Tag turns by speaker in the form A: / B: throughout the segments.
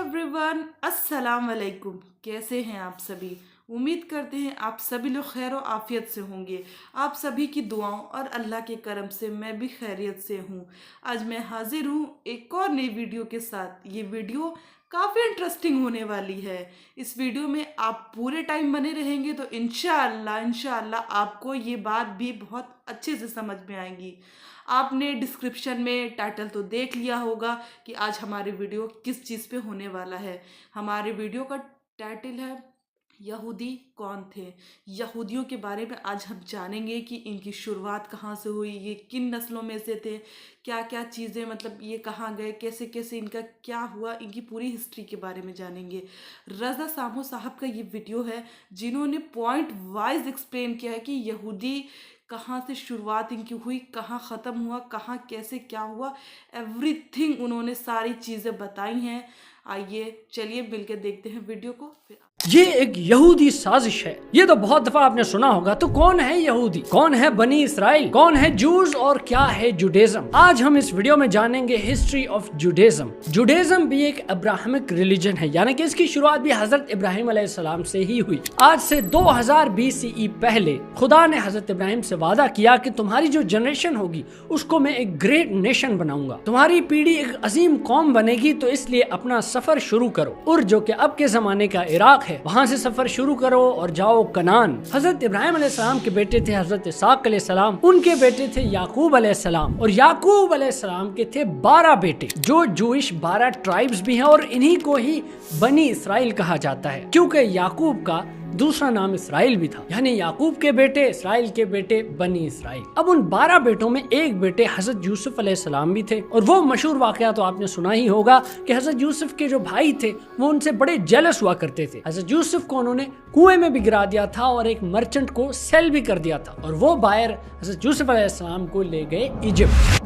A: Everyone, अस्सलाम वालेकुम। कैसे हैं आप सभी? उम्मीद करते हैं आप सभी लोग खैर और आफियत से होंगे। आप सभी की दुआओं और अल्लाह के करम से मैं भी खैरियत से हूँ। आज मैं हाजिर हूँ एक और नई वीडियो के साथ। ये वीडियो काफ़ी इंटरेस्टिंग होने वाली है। इस वीडियो में आप पूरे टाइम बने रहेंगे तो इंशाअल्लाह आपको ये बात भी बहुत अच्छे से समझ में आएगी। आपने डिस्क्रिप्शन में टाइटल तो देख लिया होगा कि आज हमारे वीडियो किस चीज़ पे होने वाला है। हमारे वीडियो का टाइटल है यहूदी कौन थे। यहूदियों के बारे में आज हम जानेंगे कि इनकी शुरुआत कहाँ से हुई, ये किन नस्लों में से थे, क्या क्या चीज़ें मतलब ये कहाँ गए, कैसे कैसे इनका क्या हुआ, इनकी पूरी हिस्ट्री के बारे में जानेंगे। रज़ा सामो साहब का ये वीडियो है जिन्होंने पॉइंट वाइज एक्सप्लेन किया है कि यहूदी कहाँ से शुरुआत इनकी हुई, कहाँ ख़त्म हुआ, कहाँ कैसे क्या हुआ, एवरीथिंग उन्होंने सारी चीज़ें बताई हैं। आइए चलिए मिलकर देखते हैं वीडियो को।
B: ये एक यहूदी साजिश है। ये तो बहुत दफा आपने सुना होगा। तो कौन है यहूदी, कौन है बनी इसराइल, कौन है जूस और क्या है जुडेज्म? आज हम इस वीडियो में जानेंगे हिस्ट्री ऑफ जुडेज्म। जुडेज्म भी एक अब्राहमिक रिलीजन है, यानी कि इसकी शुरुआत भी हजरत इब्राहिम अलैहिस्सलाम से ही हुई। आज से 2000 BCE पहले खुदा ने हजरत इब्राहिम से वादा किया कि तुम्हारी जो जनरेशन होगी उसको मैं एक ग्रेट नेशन बनाऊंगा, तुम्हारी पीढ़ी एक अजीम कौम बनेगी, तो इसलिए अपना सफर शुरू करो। और जो कि अब के जमाने का इराक है, वहां से सफर शुरू करो और जाओ कनान। हजरत इब्राहिम अलैहिस्सलाम के बेटे थे हजरत इसाक अलैहिस्सलाम, उनके बेटे थे याकूब अलैहिस्सलाम, और याकूब अलैहिस्सलाम के थे 12 बेटे, जो जूइश 12 ट्राइब्स भी हैं, और इन्हीं को ही बनी इसराइल कहा जाता है, क्योंकि याकूब का दूसरा नाम इसराइल भी था, यानी याकूब के बेटे इसराइल के बेटे बनी इसराइल। अब उन 12 बेटों में एक बेटे हजरत यूसुफ अलैहिस्सलाम भी थे, और वो मशहूर वाकया तो आपने सुना ही होगा कि हजरत यूसुफ के जो भाई थे वो उनसे बड़े जेलस हुआ करते थे। हजरत यूसुफ को उन्होंने कुएं में भी गिरा दिया था और एक मर्चेंट को सेल भी कर दिया था, और वो बायर हजरत यूसुफ अलैहिस्सलाम को ले गए इजिप्ट।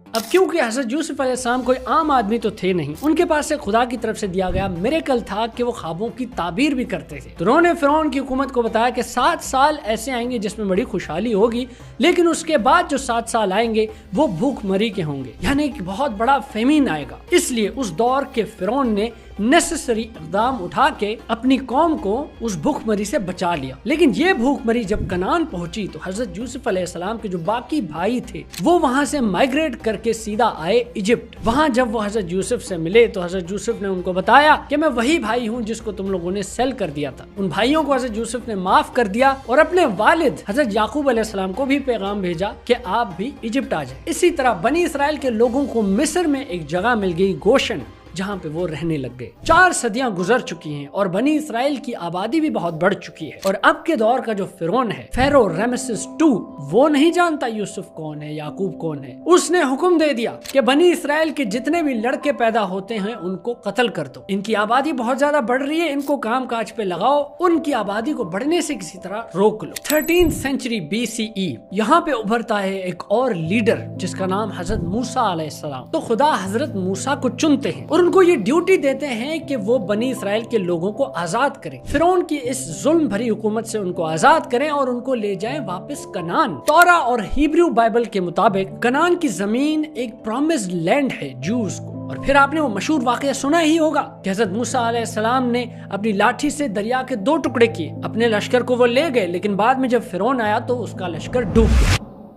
B: अब क्योंकि हजरत यूसुफ अलैहिस्सलाम कोई आम आदमी तो थे नहीं, उनके पास से खुदा की तरफ से दिया गया मिरेकल था कि वो ख्वाबों की ताबीर भी करते थे। तो उन्होंने फिरौन की हुकूमत को बताया कि 7 साल ऐसे आएंगे जिसमें बड़ी खुशहाली होगी, लेकिन उसके बाद जो 7 साल आएंगे वो भूखमरी के होंगे, यानी कि बहुत बड़ा फेमीन आएगा। इसलिए उस दौर के फिरौन ने नेसेसरी इक़दाम उठा के अपनी कौम को उस भूखमरी से बचा लिया। लेकिन ये भूखमरी जब कनान पहुंची तो हजरत यूसुफ अलैहिस्सलाम के जो बाकी भाई थे वो वहां से माइग्रेट करके सीधा आए इजिप्ट। वहां जब वो हजरत यूसुफ से मिले तो हजरत यूसुफ ने उनको बताया कि मैं वही भाई हूं जिसको तुम लोगों ने सेल कर दिया था। उन भाइयों को हजरत यूसुफ ने माफ कर दिया और अपने वालिद हजरत याकूब अलैहिस्सलाम को भी पैगाम भेजा कि आप भी इजिप्ट आ जाए। इसी तरह बनी इसराइल के लोगों को मिस्र में एक जगह मिल गई, गोशन, जहाँ पे वो रहने लग गए। 4 सदियां गुजर चुकी हैं और बनी इसराइल की आबादी भी बहुत बढ़ चुकी है। और अब के दौर का जो फिरौन है फेरो रामेसेस II, वो नहीं जानता यूसुफ कौन है, याकूब कौन है। उसने हुक्म दे दिया कि बनी इसराइल के जितने भी लड़के पैदा होते हैं उनको कत्ल कर दो। इनकी आबादी बहुत ज्यादा बढ़ रही है, इनको काम काज पे लगाओ, उनकी आबादी को बढ़ने से किसी तरह रोक लो। 13th century BCE यहाँ पे उभरता है एक और लीडर जिसका नाम हजरत मूसा अलैहिस्सलाम। तो खुदा हजरत मूसा को चुनते हैं और उनको ये ड्यूटी देते हैं कि वो बनी इसराइल के लोगों को आजाद करें, फिरौन की इस जुल्म भरी हुकूमत से उनको आजाद करें और उनको ले जाएं वापस कनान। तौरा और हिब्रू बाइबल के मुताबिक कनान की जमीन एक प्रॉमिस्ड लैंड है जूस को। और फिर आपने वो मशहूर वाकया सुना ही होगा कि हजरत मूसा अलैहिस्सलाम ने अपनी लाठी से दरिया के 2 टुकड़े किए, अपने लश्कर को वो ले गए, लेकिन बाद में जब फिरौन आया तो उसका लश्कर डूब गया।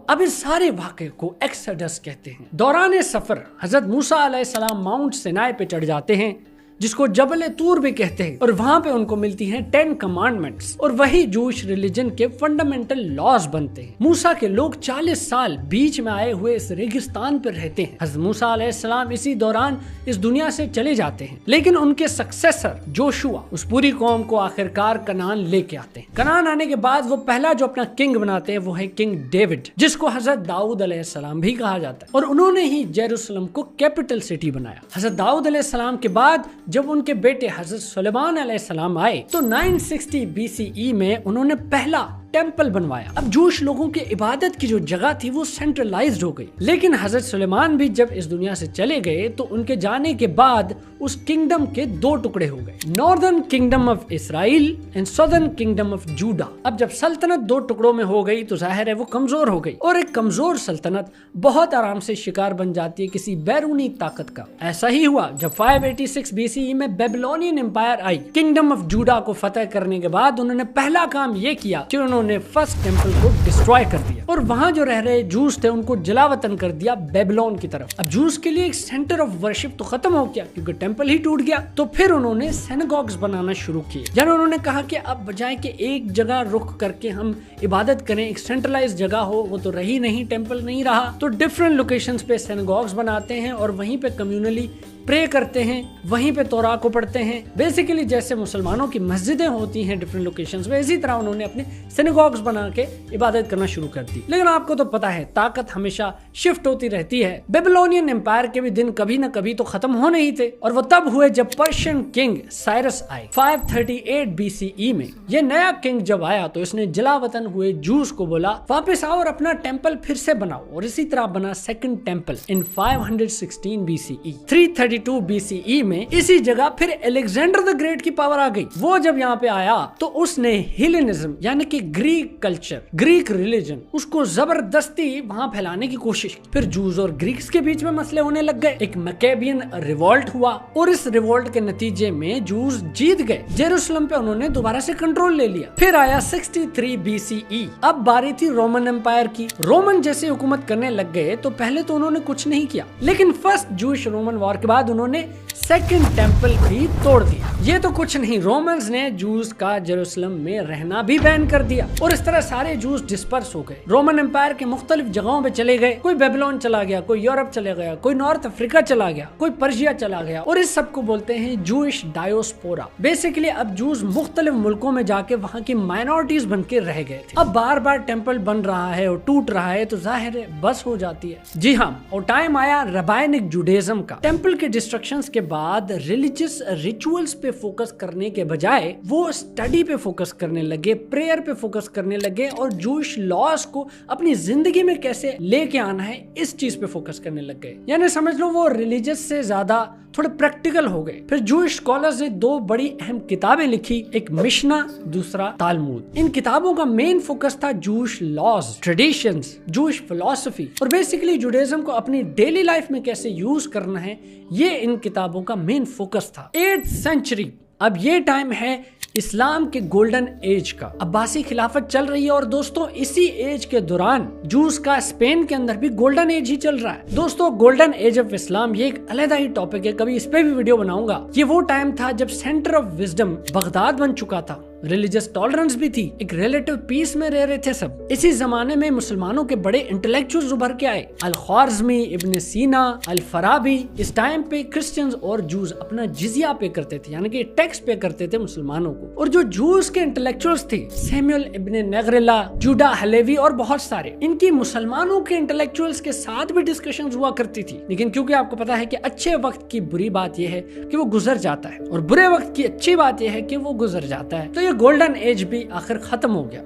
B: अब इस सारे वाक़े को एक्सोडस कहते हैं। दौरान सफर हजरत मूसा अलैहिस्सलाम माउंट सिनाई पे चढ़ जाते हैं, जिसको जबल तूर भी कहते हैं, और वहां पे उनको मिलती हैं 10 कमांडमेंट्स, और वही जूश रिलीजन के फंडामेंटल लॉज बनते हैं। मूसा के लोग 40 साल बीच में आए हुए इस रेगिस्तान पर रहते हैं। हज़रत मूसा अलैहिस्सलाम इसी दौरान इस दुनिया से चले जाते हैं, लेकिन उनके सक्सेसर जोशुआ उस पूरी कौम को आखिरकार कनान लेके आते हैं। कनान आने के बाद वो पहला जो अपना किंग बनाते हैं वो है किंग डेविड, जिसको हजरत दाऊद अलैहिस्सलाम भी कहा जाता है, और उन्होंने ही जेरूसलम को कैपिटल सिटी बनाया। हजरत दाऊद अलैहिस्सलाम के बाद जब उनके बेटे हजरत सुलेमान अलैहिस्सलाम आए तो 960 BCE में उन्होंने पहला टेम्पल बनवाया। अब जूश लोगों की इबादत की जो जगह थी वो सेंट्रलाइज्ड हो गई। लेकिन हजरत सुलेमान भी जब इस दुनिया से चले गए तो उनके जाने के बाद उस किंगडम के दो टुकड़े हो गए, northern kingdom of Israel and southern kingdom of JUDA. अब जब सल्तनत दो टुकड़ों में हो गई तो जाहिर है वो कमजोर हो गई, और एक कमजोर सल्तनत बहुत आराम से शिकार बन जाती है किसी बैरूनी ताकत का। ऐसा ही हुआ जब 586 BCE में बेबीलोनियन एम्पायर आई। किंगडम ऑफ जूडा को फतह करने के बाद उन्होंने पहला काम ये किया कि उन्होंने फर्स्ट टेम्पल को डिस्ट्रॉय कर दिया और वहां जो रह रहे जूस थे उनको जलावतन कर दिया बेबीलोन की तरफ। अब जूस के लिए एक सेंटर ऑफ वर्शिप तो खत्म हो गया क्योंकि टेम्पल ही टूट गया, तो फिर उन्होंने सिनेगॉग्स बनाना शुरू किए। यानी उन्होंने कहा कि अब बजाय कि एक जगह रुक करके हम इबादत करें, एक सेंट्रलाइज्ड जगह हो, वो तो रही नहीं, टेम्पल नहीं रहा, तो डिफरेंट लोकेशंस पे सिनेगॉग्स बनाते हैं और वहीं पे कम्युनली प्रे करते हैं, वहीं पे तौरा को पढ़ते हैं। बेसिकली जैसे मुसलमानों की मस्जिदें होती हैं डिफरेंट लोकेशंस पे, इसी तरह उन्होंने अपने सिनेगॉग्स बना के इबादत करना शुरू कर दी। लेकिन आपको तो पता है ताकत हमेशा शिफ्ट होती रहती है। बेबीलोनियन एम्पायर के भी दिन कभी न कभी तो खत्म होने ही थे, और वो तब हुए जब पर्शियन किंग साइरस आए 538 BCE में। ये नया किंग जब आया तो इसने जलावतन हुए जूस को बोला वापस आओ और अपना टेम्पल फिर से बनाओ, और इसी तरह बना second temple in 516 BCE। 332 BCE में इसी जगह फिर अलेक्जेंडर द ग्रेट की पावर आ गई। वो जब यहाँ पे आया तो उसने हेलेनिज्म यानी कि ग्रीक कल्चर, ग्रीक रिलीजन, उसको जबरदस्ती वहां फैलाने की कोशिश की। फिर जूस और ग्रीक्स के बीच में मसले होने लग गए। एक मैकेबियन रिवॉल्ट हुआ और इस रिवॉल्ट के नतीजे में जूस जीत गए। जेरूसलम पे उन्होंने दोबारा से कंट्रोल ले लिया। फिर आया 63 BCE। अब बारी थी रोमन एम्पायर की। रोमन जैसे हुकूमत करने लग गए तो पहले तो उन्होंने कुछ नहीं किया, लेकिन फर्स्ट जूश रोमन वॉर के बाद उन्होंने सेकंड टेम्पल भी तोड़ दिया। ये तो कुछ नहीं, रोमन्स ने जूस का जेरूसलम में रहना भी बैन कर दिया और इस तरह सारे जूस डिस्पर्स हो गए। रोमन एम्पायर के मुख्तलिफ जगहों पे चले गए। कोई बेबीलोन चला गया, कोई यूरोप चला गया, कोई नॉर्थ अफ्रीका चला गया, कोई पर्शिया चला गया, और इस सब को बोलते हैं जूइश डायोस्पोरा। बेसिकली अब जूस मुख्तलिफ मुल्कों में जाके वहाँ की माइनॉरिटीज बन के रह गए थे। अब बार बार टेम्पल बन रहा है और टूट रहा है तो जाहिर है बस हो जाती है। जी हाँ, और टाइम आया रबायनिक जुडाइज्म का। टेम्पल के डिस्ट्रक्शंस के बाद रिलीजियस रिचुअल्स पे फोकस करने के बजाय वो स्टडी पे फोकस करने लगे, प्रेयर पे फोकस करने लगे, और जूइश लॉस को अपनी जिंदगी में कैसे लेके आना है इस चीज पे फोकस करने लग गए। यानी समझ लो वो रिलीजियस से ज्यादा थोड़े प्रैक्टिकल हो गए। फिर जूइश स्कॉलर्स ने दो बड़ी अहम किताबें लिखी, एक मिशना, दूसरा तालमुद। इन किताबों का मेन फोकस था Jewish laws, traditions, Jewish philosophy, और बेसिकली जुडाइज्म को अपनी डेली लाइफ में कैसे यूज करना है, ये इन किताबों का मेन फोकस था। 8th सेंचुरी, अब ये टाइम है इस्लाम के गोल्डन एज का। अब्बासी खिलाफत चल रही है और दोस्तों इसी एज के दौरान जूस का स्पेन के अंदर भी गोल्डन एज ही चल रहा है। दोस्तों गोल्डन एज ऑफ इस्लाम ये एक अलग ही टॉपिक है, कभी इस पे भी वीडियो बनाऊंगा। ये वो टाइम था जब सेंटर ऑफ विजडम बगदाद बन चुका था, रिलीजियस टॉलरेंस भी थी, एक रिलेटिव पीस में रह रहे थे सब। इसी जमाने में मुसलमानों के बड़े इंटेलेक्चुअल्स उभर के आए, अल ख्वारिज़मी, इब्न सीना, अल फराबी। इस टाइम पे क्रिश्चियंस और जूस अपना जिजिया पे करते थे, यानी कि टैक्स पे करते थे मुसलमानों को। और जो जूस के इंटेलेक्चुअल्स थे, सैमुअल इब्न नेगरिला, जुडा हलेवी और बहुत सारे, इनकी मुसलमानों के इंटेलेक्चुअल्स के साथ भी डिस्कशन हुआ करती थी। लेकिन क्योंकि आपको पता है कि अच्छे वक्त की बुरी बात यह है कि वो गुजर जाता है, और बुरे वक्त की अच्छी बात यह है कि वो गुजर जाता है, तो ये गोल्डन एज भी आखिर खत्म हो गया।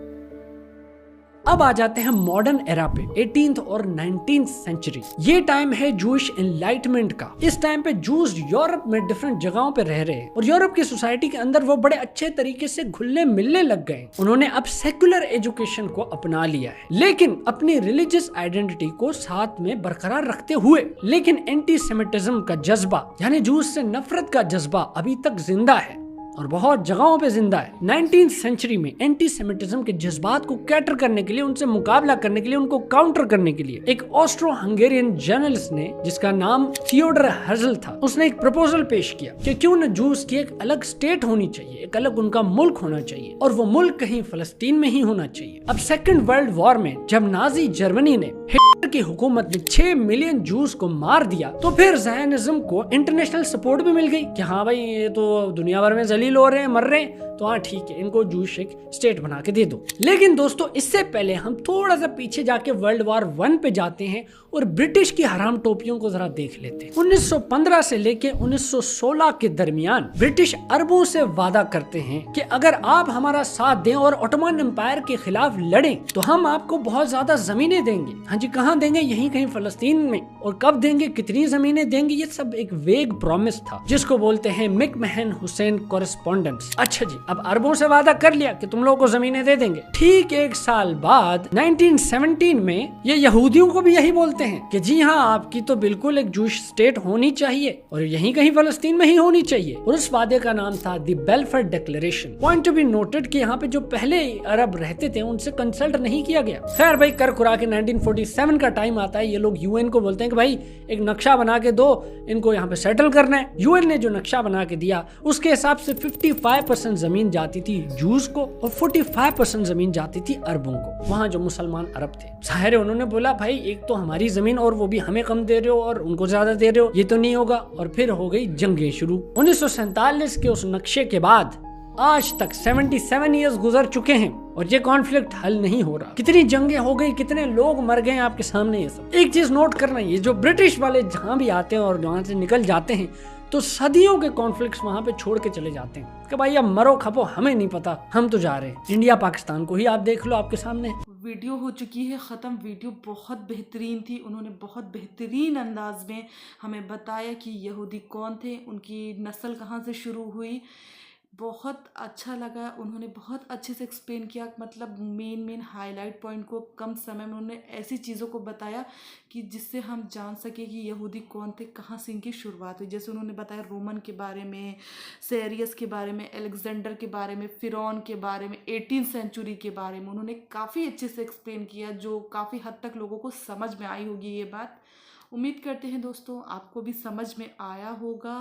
B: अब आ जाते हैं मॉडर्न एरा पे, 18th और 19th सेंचुरी। ये टाइम है जूइश एनलाइटमेंट का। इस टाइम पे जूस यूरोप में डिफरेंट जगहों पे रह रहे हैं और यूरोप की सोसाइटी के अंदर वो बड़े अच्छे तरीके से घुलने मिलने लग गए। उन्होंने अब सेक्युलर एजुकेशन को अपना लिया है, लेकिन अपनी रिलीजियस आइडेंटिटी को साथ में बरकरार रखते हुए। लेकिन एंटी सेमिटिज्म का जज्बा, यानी जूस से नफरत का जज्बा अभी तक जिंदा है और बहुत जगहों पे जिंदा है। 19th सेंचुरी में एंटी सेमिटिज्म के जज्बात को कैटर करने के लिए, उनसे मुकाबला करने के लिए, उनको काउंटर करने के लिए एक ऑस्ट्रो हंगेरियन जर्नलिस्ट ने, जिसका नाम थियोडर हर्जल था, उसने एक प्रपोजल पेश किया कि क्यों न जूस की एक अलग स्टेट होनी चाहिए, एक अलग उनका मुल्क होना चाहिए, और वो मुल्क कहीं फलस्तीन में ही होना चाहिए। अब सेकेंड वर्ल्ड वॉर में जब नाजी जर्मनी ने हिटलर की हुकूमत ने 6 मिलियन जूस को मार दिया, तो फिर ज़ायनिज़्म को इंटरनेशनल सपोर्ट भी मिल गई कि हाँ भाई ये तो दुनिया भर में जली जलील हो रहे हैं, मर रहे हैं, तो हाँ ठीक है, इनको जूश एक स्टेट बना के दे दो। लेकिन दोस्तों इससे पहले हम थोड़ा सा पीछे जाके वर्ल्ड वॉर 1 पे जाते हैं और ब्रिटिश की हराम टोपियों को जरा देख लेते हैं। 1915 से लेके 1916 के दरमियान ब्रिटिश अरबों से वादा करते हैं कि अगर आप हमारा साथ दें और ओटोमन एम्पायर के खिलाफ लड़ें तो हम आपको बहुत ज्यादा जमीनें देंगे। हाँ जी, कहाँ देंगे? यहीं कहीं फलस्तीन में। और कब देंगे, कितनी जमीनें देंगे, ये सब एक वेग प्रॉमिस था जिसको बोलते हैं मैकमहन हुसैन कॉरेस्पॉन्डेंस। अच्छा जी, अब अरबों से वादा कर लिया कि तुम लोगों को जमीनें दे देंगे। ठीक 1 साल बाद 1917 में ये यहूदियों को भी यही बोलते हैं कि जी हाँ, आपकी तो बिल्कुल एक जूश स्टेट होनी चाहिए और यहीं कहीं फलस्तीन में ही होनी चाहिए। और उस वादे का नाम था the Balfour declaration. Point to be noted कि यहाँ पे जो पहले अरब रहते थे उनसे कंसल्ट नहीं किया गया। खैर भाई, कर कुरा के 1947 का टाइम आता है, ये लोग यूएन को बोलते हैं कि भाई एक नक्शा बना के दो, इनको यहाँ पे सेटल करना है। यूएन ने जो नक्शा बना के दिया उसके हिसाब से 55% जमीन जाती थी जूस को और 45% जमीन जाती थी अरबों को, वहाँ जो मुसलमान अरब थे। जाहिर है उन्होंने बोला भाई एक तो हमारी जमीन और वो भी हमें कम दे रहे हो और उनको ज्यादा दे रहे हो, ये तो नहीं होगा। और फिर हो गई जंगें शुरू। 1947 के उस नक्शे के बाद आज तक 77 इयर्स गुजर चुके हैं और ये कॉन्फ्लिक्ट हल नहीं हो रहा। कितनी जंगें हो गई, कितने लोग मर गए आपके सामने। ये सब एक चीज नोट करना, ये जो ब्रिटिश वाले जहां भी आते हैं और वहां से निकल जाते हैं तो सदियों के कॉन्फ्लिक्ट्स वहां पे छोड़ के चले जाते हैं कि भाई अब मरो खपो, हमें नहीं पता, हम तो जा रहे हैं। इंडिया पाकिस्तान को ही आप देख लो, आपके सामने
A: वीडियो हो चुकी है ख़त्म। वीडियो बहुत बेहतरीन थी, उन्होंने बहुत बेहतरीन अंदाज में हमें बताया कि यहूदी कौन थे, उनकी नस्ल कहाँ से शुरू हुई। बहुत अच्छा लगा, उन्होंने बहुत अच्छे से एक्सप्लेन किया, मतलब मेन हाईलाइट पॉइंट को कम समय में उन्होंने ऐसी चीज़ों को बताया कि जिससे हम जान सके कि यहूदी कौन थे, कहाँ से इनकी शुरुआत हुई। जैसे उन्होंने बताया रोमन के बारे में, सेरियस के बारे में, अलेक्जेंडर के बारे में, फिरौन के बारे में, 18th सेंचुरी के बारे में उन्होंने काफ़ी अच्छे से एक्सप्लेन किया, जो काफ़ी हद तक लोगों को समझ में आई होगी ये बात। उम्मीद करते हैं दोस्तों आपको भी समझ में आया होगा।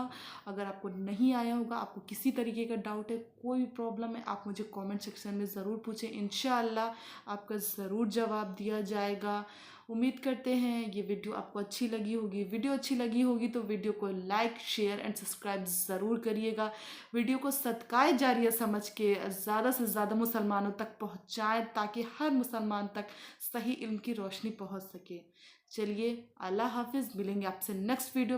A: अगर आपको नहीं आया होगा, आपको किसी तरीके का डाउट है, कोई भी प्रॉब्लम है, आप मुझे कमेंट सेक्शन में ज़रूर पूछें, इंशाअल्लाह आपका ज़रूर जवाब दिया जाएगा। उम्मीद करते हैं ये वीडियो आपको अच्छी लगी होगी। वीडियो अच्छी लगी होगी तो वीडियो को लाइक, शेयर एंड सब्सक्राइब ज़रूर करिएगा। वीडियो को सदकाए जारिया समझ के ज़्यादा से ज़्यादा मुसलमानों तक पहुँचाएँ ताकि हर मुसलमान तक सही इल्म की रोशनी पहुँच सके। चलिए, अल्लाह हाफिज़, मिलेंगे आपसे नेक्स्ट वीडियो में।